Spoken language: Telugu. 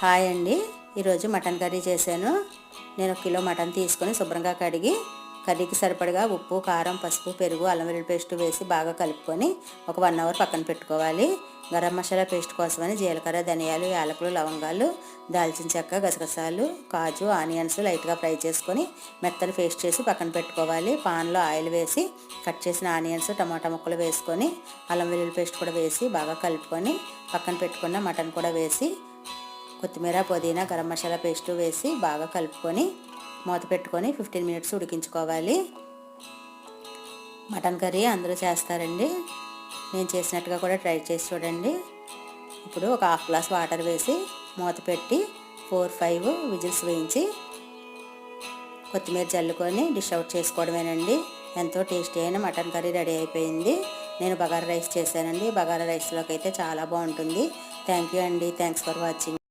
హాయ్ అండి, ఈరోజు మటన్ కర్రీ చేశాను. నేను 1 కిలో మటన్ తీసుకొని శుభ్రంగా కడిగి కర్రీకి సరిపడగా ఉప్పు, కారం, పసుపు, పెరుగు, అల్లం వెల్లుల్లి పేస్ట్ వేసి బాగా కలుపుకొని ఒక 1 అవర్ పక్కన పెట్టుకోవాలి. గరం మసాలా పేస్ట్ కోసమని జీలకర్ర, ధనియాలు, యాలకులు, లవంగాలు, దాల్చిన చెక్క, గసగసాలు, కాజు, ఆనియన్స్ లైట్గా ఫ్రై చేసుకొని మెత్తలు పేస్ట్ చేసి పక్కన పెట్టుకోవాలి. పాన్లో ఆయిల్ వేసి కట్ చేసిన ఆనియన్స్, టమాటా ముక్కలు వేసుకొని అల్లం వెల్లుల్లి పేస్ట్ కూడా వేసి బాగా కలుపుకొని పక్కన పెట్టుకున్న మటన్ కూడా వేసి కొత్తిమీర, పుదీనా, గరం మసాలా పేస్ట్ వేసి బాగా కలుపుకొని మూత పెట్టుకొని 15 మినిట్స్ ఉడికించుకోవాలి. మటన్ కర్రీ అందరూ చేస్తారండి, నేను చేసినట్టుగా కూడా ట్రై చేసి చూడండి. ఇప్పుడు ఒక ½ గ్లాస్ వాటర్ వేసి మూత పెట్టి 4-5 విజిల్స్ వేయించి కొత్తిమీర చల్లుకొని డిష్ అవుట్ చేసుకోవడమేనండి. ఎంతో టేస్టీ అయిన మటన్ కర్రీ రెడీ అయిపోయింది. నేను బగారా రైస్ చేశానండి. బగారా రైస్లోకి అయితే చాలా బాగుంటుంది. థ్యాంక్ యూ అండి. Thanks for watching.